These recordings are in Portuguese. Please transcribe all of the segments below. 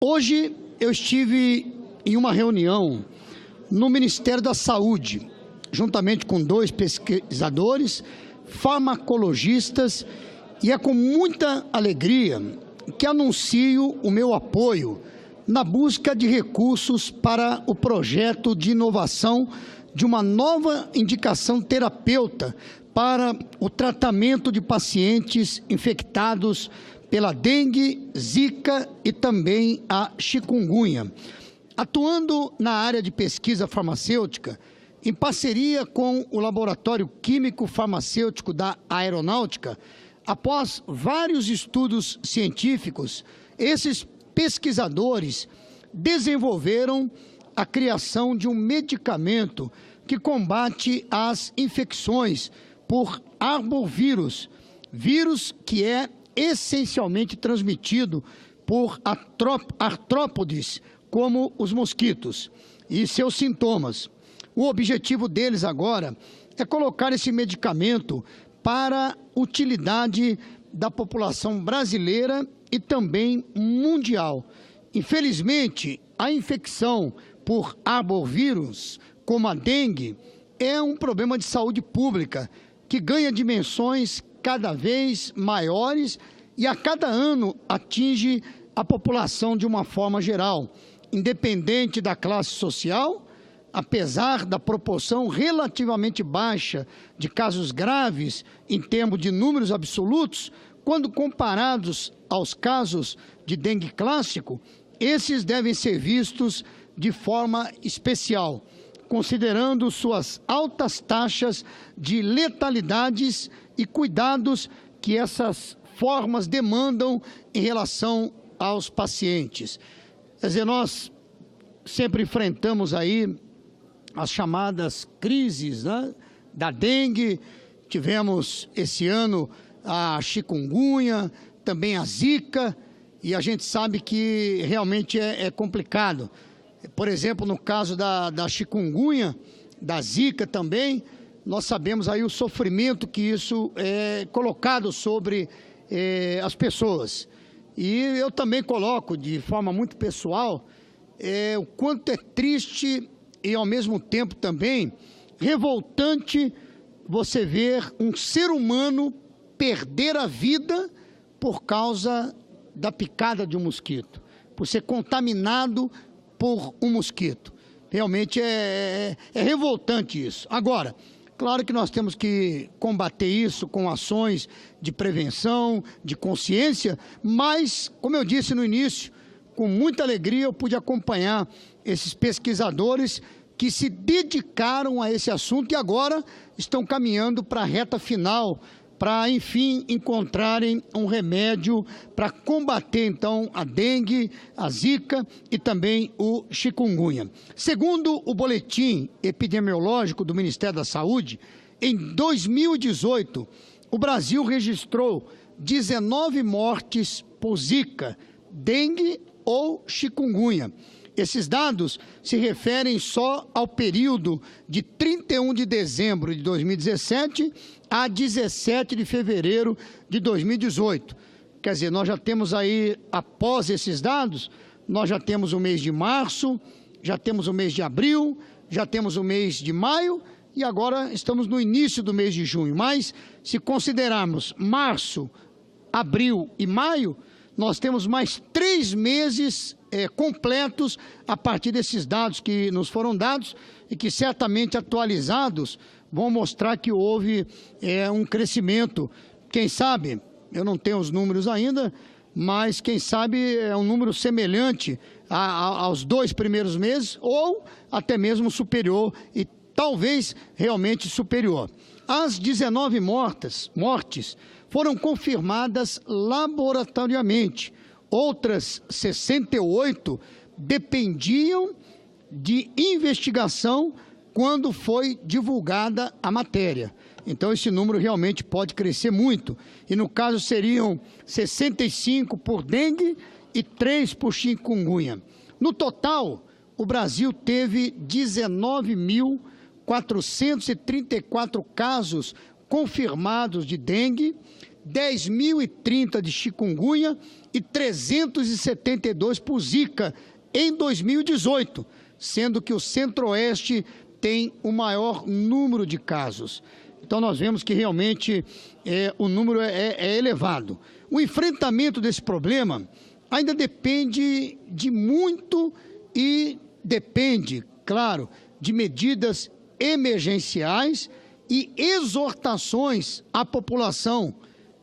Hoje eu estive em uma reunião no Ministério da Saúde, juntamente com 2 pesquisadores, farmacologistas, e é com muita alegria que anuncio o meu apoio na busca de recursos para o projeto de inovação de uma nova indicação terapêutica para o tratamento de pacientes infectados pela dengue, zika e também a chikungunya. Atuando na área de pesquisa farmacêutica, em parceria com o Laboratório Químico Farmacêutico da Aeronáutica, após vários estudos científicos, esses pesquisadores desenvolveram a criação de um medicamento que combate as infecções por arbovirus, vírus que é essencialmente transmitido por artrópodes, como os mosquitos, e seus sintomas. O objetivo deles agora é colocar esse medicamento para utilidade da população brasileira e também mundial. Infelizmente, a infecção por arbovirus, como a dengue, é um problema de saúde pública que ganha dimensões cada vez maiores e a cada ano atinge a população de uma forma geral, independente da classe social. Apesar da proporção relativamente baixa de casos graves em termos de números absolutos, quando comparados aos casos de dengue clássico, esses devem ser vistos de forma especial, considerando suas altas taxas de letalidades e cuidados que essas formas demandam em relação aos pacientes. Quer dizer, nós sempre enfrentamos aí as chamadas crises, né, da dengue, tivemos esse ano a chikungunya, também a zika, e a gente sabe que realmente é complicado. Por exemplo, no caso da chikungunya, da zika também, nós sabemos aí o sofrimento que isso é colocado sobre as pessoas. E eu também coloco de forma muito pessoal o quanto é triste e ao mesmo tempo também revoltante você ver um ser humano perder a vida por causa da picada de um mosquito, por ser contaminado por um mosquito. Realmente é revoltante isso. Agora, claro que nós temos que combater isso com ações de prevenção, de consciência, mas, como eu disse no início, com muita alegria eu pude acompanhar esses pesquisadores que se dedicaram a esse assunto e agora estão caminhando para a reta final, para, enfim, encontrarem um remédio para combater, então, a dengue, a zika e também o chikungunya. Segundo o boletim epidemiológico do Ministério da Saúde, em 2018, o Brasil registrou 19 mortes por zika, dengue ou chikungunya. Esses dados se referem só ao período de 31 de dezembro de 2017 a 17 de fevereiro de 2018. Quer dizer, nós já temos aí, após esses dados, nós já temos o mês de março, já temos o mês de abril, já temos o mês de maio e agora estamos no início do mês de junho. Mas, se considerarmos março, abril e maio, nós temos mais 3 meses completos a partir desses dados que nos foram dados e que certamente atualizados vão mostrar que houve um crescimento. Quem sabe, eu não tenho os números ainda, mas quem sabe é um número semelhante aos 2 primeiros meses ou até mesmo superior e talvez realmente superior. As 19 mortes foram confirmadas laboratoriamente. Outras 68 dependiam de investigação quando foi divulgada a matéria. Então, esse número realmente pode crescer muito. E, no caso, seriam 65 por dengue e 3 por chikungunya. No total, o Brasil teve 19.434 casos confirmados de dengue, 10.030 de chikungunya e 372 por Zika em 2018, sendo que o Centro-Oeste tem o maior número de casos. Então, nós vemos que realmente o número é elevado. O enfrentamento desse problema ainda depende de muito e depende, claro, de medidas emergenciais e exortações à população,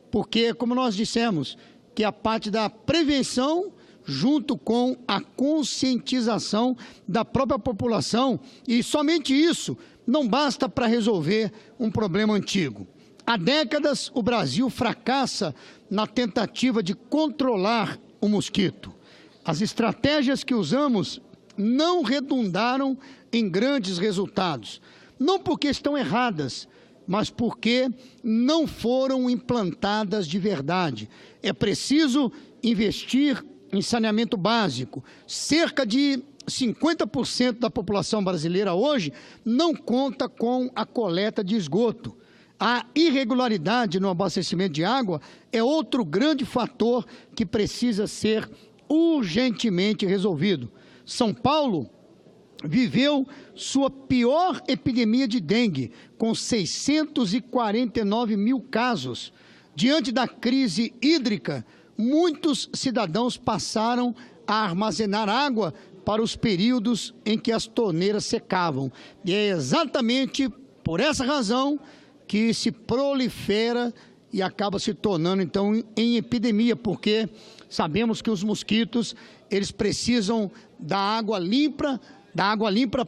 porque, como nós dissemos, que a parte da prevenção junto com a conscientização da própria população, e somente isso não basta para resolver um problema antigo. Há décadas, o Brasil fracassa na tentativa de controlar o mosquito. As estratégias que usamos não redundaram em grandes resultados, não porque estão erradas, mas porque não foram implantadas de verdade. É preciso investir em saneamento básico. Cerca de 50% da população brasileira hoje não conta com a coleta de esgoto. A irregularidade no abastecimento de água é outro grande fator que precisa ser urgentemente resolvido. São Paulo viveu sua pior epidemia de dengue, com 649 mil casos. Diante da crise hídrica, muitos cidadãos passaram a armazenar água para os períodos em que as torneiras secavam. E é exatamente por essa razão que se prolifera e acaba se tornando, então, em epidemia, porque sabemos que os mosquitos, eles precisam da água limpa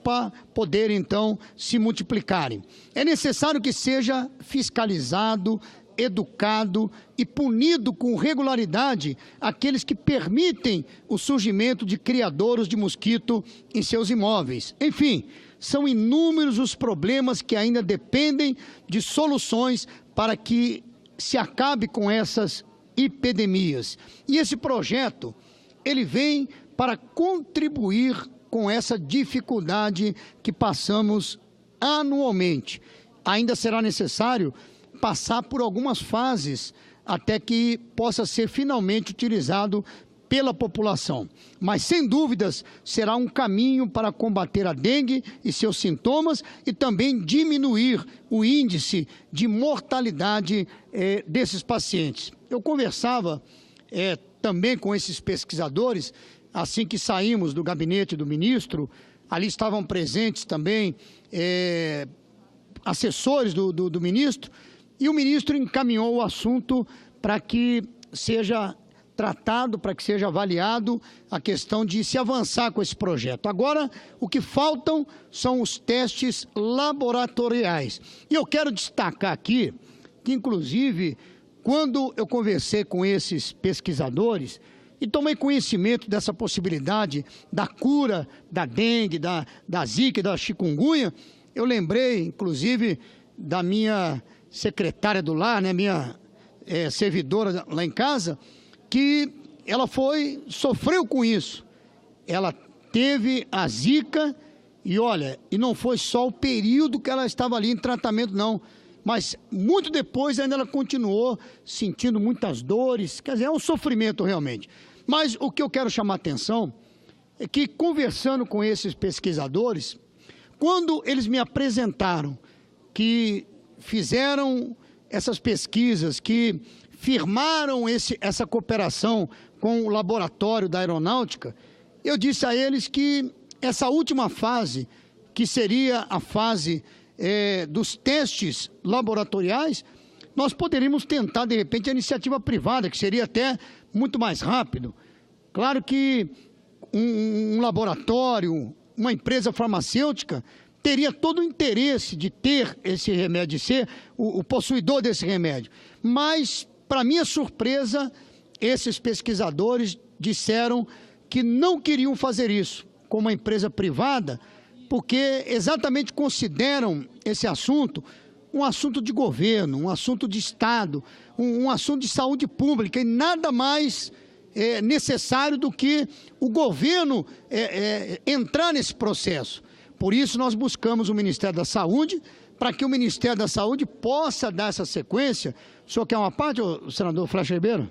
para poder, então, se multiplicarem. É necessário que seja fiscalizado, educado e punido com regularidade aqueles que permitem o surgimento de criadouros de mosquito em seus imóveis. Enfim, são inúmeros os problemas que ainda dependem de soluções para que se acabe com essas epidemias. E esse projeto, ele vem para contribuir com essa dificuldade que passamos anualmente. Ainda será necessário passar por algumas fases até que possa ser finalmente utilizado pela população. Mas, sem dúvidas, será um caminho para combater a dengue e seus sintomas e também diminuir o índice de mortalidade desses pacientes. Eu conversava também com esses pesquisadores, assim que saímos do gabinete do ministro, ali estavam presentes também assessores do ministro, e o ministro encaminhou o assunto para que seja tratado, para que seja avaliado a questão de se avançar com esse projeto. Agora, o que faltam são os testes laboratoriais. E eu quero destacar aqui que, inclusive, quando eu conversei com esses pesquisadores e tomei conhecimento dessa possibilidade da cura da dengue, da zika e da chikungunya, eu lembrei, inclusive, da minha secretária do lar, né, minha servidora lá em casa, que ela sofreu com isso. Ela teve a zika e, olha, e não foi só o período que ela estava ali em tratamento, não, mas muito depois ainda ela continuou sentindo muitas dores, quer dizer, é um sofrimento realmente. Mas o que eu quero chamar a atenção é que, conversando com esses pesquisadores, quando eles me apresentaram que fizeram essas pesquisas, que firmaram essa cooperação com o laboratório da aeronáutica, eu disse a eles que essa última fase, que seria a fase dos testes laboratoriais, nós poderíamos tentar, de repente, a iniciativa privada, que seria até muito mais rápido. Claro que um laboratório, uma empresa farmacêutica, teria todo o interesse de ter esse remédio, de ser o possuidor desse remédio. Mas, para minha surpresa, esses pesquisadores disseram que não queriam fazer isso com uma empresa privada, porque exatamente consideram esse assunto um assunto de governo, um assunto de Estado, um assunto de saúde pública, e nada mais necessário do que o governo entrar nesse processo. Por isso, nós buscamos o Ministério da Saúde para que o Ministério da Saúde possa dar essa sequência. O senhor quer uma parte, senador Flecha Ribeiro?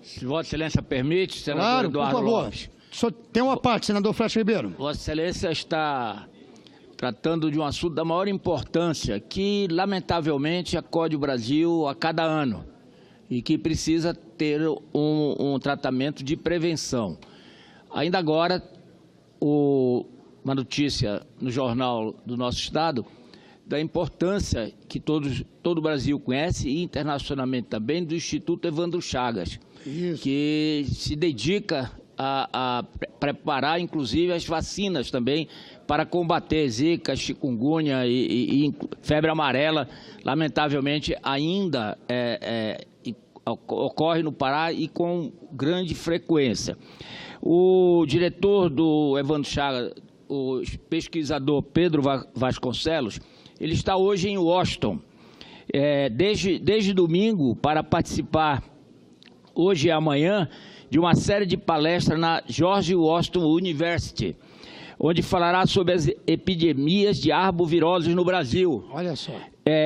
Se Vossa Excelência permite, senador Claro, Eduardo por favor. Lopes. O senhor tem uma parte, senador Flecha Ribeiro. Vossa Excelência está tratando de um assunto da maior importância, que lamentavelmente acode o Brasil a cada ano e que precisa ter um tratamento de prevenção. Ainda agora, uma notícia no jornal do nosso estado da importância que todo o Brasil conhece e internacionalmente também do Instituto Evandro Chagas, Isso. que se dedica a preparar, inclusive, as vacinas também para combater zika, chikungunya e febre amarela. Lamentavelmente, ainda ocorre no Pará e com grande frequência. O diretor do Evandro Chagas, o pesquisador Pedro Vasconcelos, ele está hoje em Washington, desde domingo, para participar, hoje e amanhã, de uma série de palestras na George Washington University, onde falará sobre as epidemias de arboviroses no Brasil. Olha só.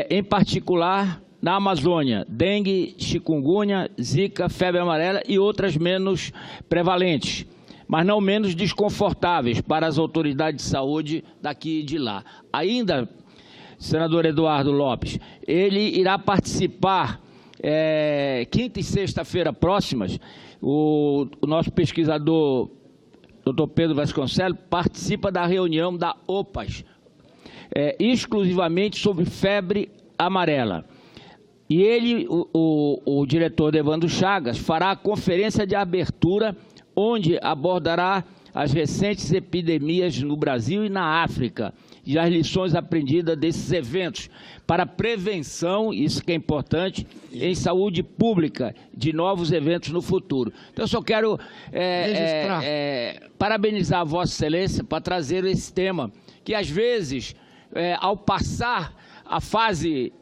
Em particular, na Amazônia, dengue, chikungunya, zika, febre amarela e outras menos prevalentes, mas não menos desconfortáveis para as autoridades de saúde daqui e de lá. Ainda, senador Eduardo Lopes, ele irá participar quinta e sexta-feira próximas. O nosso pesquisador, Dr. Pedro Vasconcelos, participa da reunião da OPAS, exclusivamente sobre febre amarela. E ele, o diretor de Evandro Chagas, fará a conferência de abertura, onde abordará as recentes epidemias no Brasil e na África, e as lições aprendidas desses eventos para prevenção, isso que é importante, em saúde pública, de novos eventos no futuro. Então, eu só quero parabenizar a Vossa Excelência para trazer esse tema, que às vezes, ao passar a fase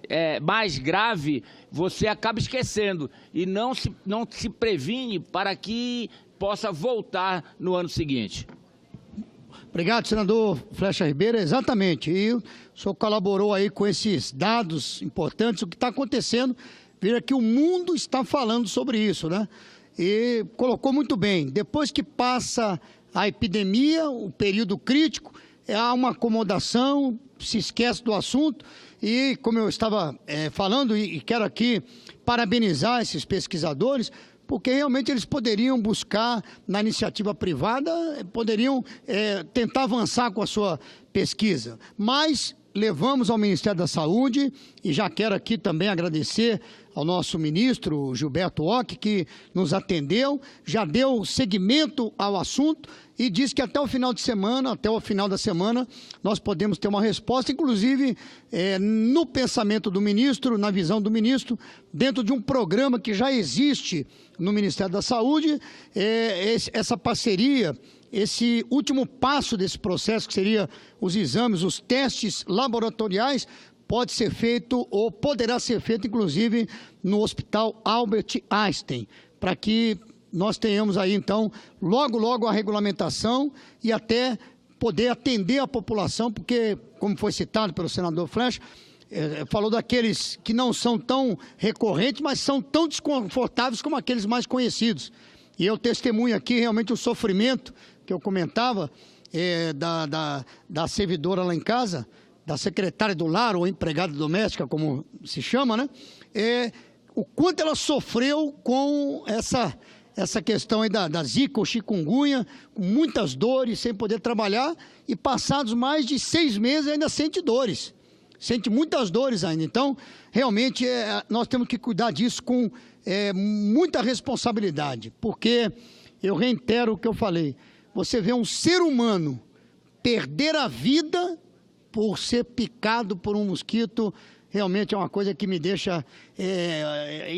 mais grave, você acaba esquecendo e não se previne para que possa voltar no ano seguinte. Obrigado, senador Flecha Ribeiro. Exatamente. E o senhor colaborou aí com esses dados importantes, o que está acontecendo. Veja que o mundo está falando sobre isso, né? E colocou muito bem. Depois que passa a epidemia, o período crítico, há uma acomodação, se esquece do assunto. E, como eu estava falando, e quero aqui parabenizar esses pesquisadores, porque realmente eles poderiam buscar na iniciativa privada, poderiam tentar avançar com a sua pesquisa. Mas levamos ao Ministério da Saúde, e já quero aqui também agradecer ao nosso ministro Gilberto Ock, que nos atendeu, já deu seguimento ao assunto e disse que até o final da semana, nós podemos ter uma resposta, inclusive no pensamento do ministro, na visão do ministro, dentro de um programa que já existe no Ministério da Saúde, essa parceria, esse último passo desse processo, que seria os exames, os testes laboratoriais, pode ser feito ou poderá ser feito, inclusive, no Hospital Albert Einstein, para que nós tenhamos aí, então, logo a regulamentação e até poder atender a população, porque, como foi citado pelo senador Flecha, falou daqueles que não são tão recorrentes, mas são tão desconfortáveis como aqueles mais conhecidos. E eu testemunho aqui realmente o sofrimento que eu comentava da servidora lá em casa, da secretária do lar ou empregada doméstica, como se chama, né? O quanto ela sofreu com essa questão aí da zika ou chikungunya, com muitas dores, sem poder trabalhar, e passados mais de 6 meses ainda sente dores. Sente muitas dores ainda. Então, realmente, nós temos que cuidar disso com muita responsabilidade, porque, eu reitero o que eu falei, você vê um ser humano perder a vida por ser picado por um mosquito, realmente é uma coisa que me deixa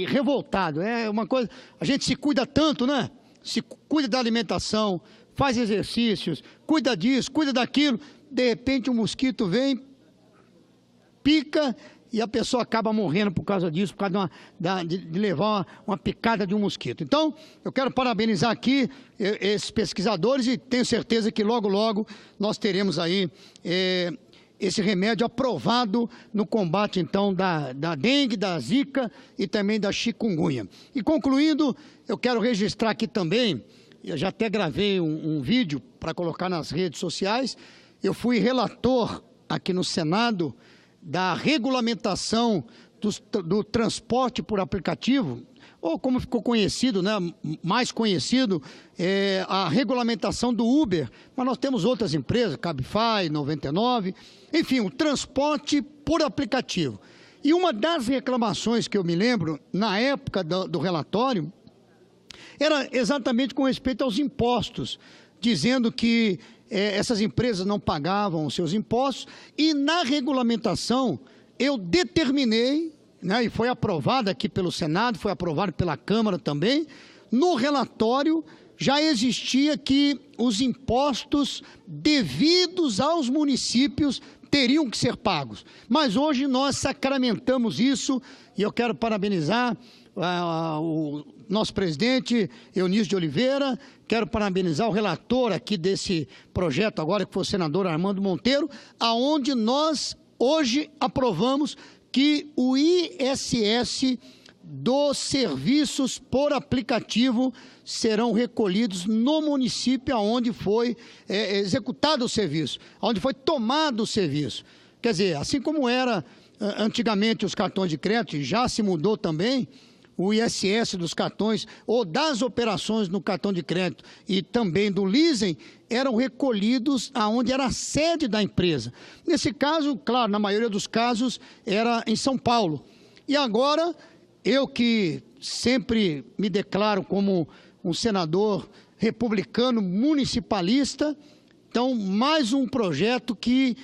revoltado. É uma coisa, a gente se cuida tanto, né? Se cuida da alimentação, faz exercícios, cuida disso, cuida daquilo, de repente um mosquito vem, pica e a pessoa acaba morrendo por causa disso, por causa de levar uma picada de um mosquito. Então, eu quero parabenizar aqui esses pesquisadores e tenho certeza que logo nós teremos aí esse remédio aprovado no combate, então, da dengue, da zika e também da chikungunya. E concluindo, eu quero registrar aqui também, eu já até gravei um vídeo para colocar nas redes sociais, eu fui relator aqui no Senado da regulamentação do transporte por aplicativo, ou como ficou conhecido, né, mais conhecido, a regulamentação do Uber, mas nós temos outras empresas, Cabify, 99, enfim, o transporte por aplicativo. E uma das reclamações que eu me lembro, na época do relatório, era exatamente com respeito aos impostos, dizendo que essas empresas não pagavam os seus impostos, e na regulamentação eu determinei, né, e foi aprovado aqui pelo Senado, foi aprovado pela Câmara também, no relatório já existia que os impostos devidos aos municípios teriam que ser pagos. Mas hoje nós sacramentamos isso, e eu quero parabenizar o nosso presidente Eunício de Oliveira, quero parabenizar o relator aqui desse projeto agora, que foi o senador Armando Monteiro, aonde nós hoje aprovamos que o ISS dos serviços por aplicativo serão recolhidos no município onde foi executado o serviço, onde foi tomado o serviço. Quer dizer, assim como era antigamente os cartões de crédito, já se mudou também, o ISS dos cartões ou das operações no cartão de crédito e também do leasing eram recolhidos aonde era a sede da empresa. Nesse caso, claro, na maioria dos casos era em São Paulo. E agora, eu que sempre me declaro como um senador republicano municipalista, então mais um projeto que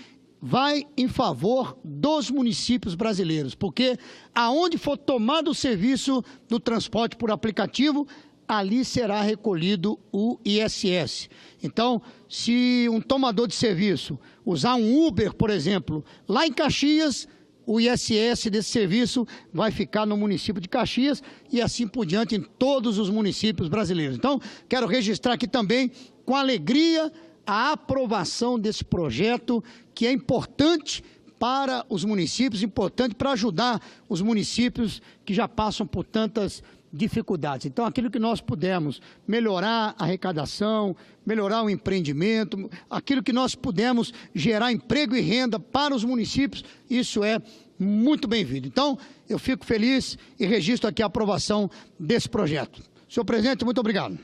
vai em favor dos municípios brasileiros, porque aonde for tomado o serviço do transporte por aplicativo, ali será recolhido o ISS. Então, se um tomador de serviço usar um Uber, por exemplo, lá em Caxias, o ISS desse serviço vai ficar no município de Caxias e assim por diante em todos os municípios brasileiros. Então, quero registrar aqui também, com alegria, a aprovação desse projeto, que é importante para os municípios, importante para ajudar os municípios que já passam por tantas dificuldades. Então, aquilo que nós pudermos melhorar a arrecadação, melhorar o empreendimento, aquilo que nós pudermos gerar emprego e renda para os municípios, isso é muito bem-vindo. Então, eu fico feliz e registro aqui a aprovação desse projeto. Senhor presidente, muito obrigado.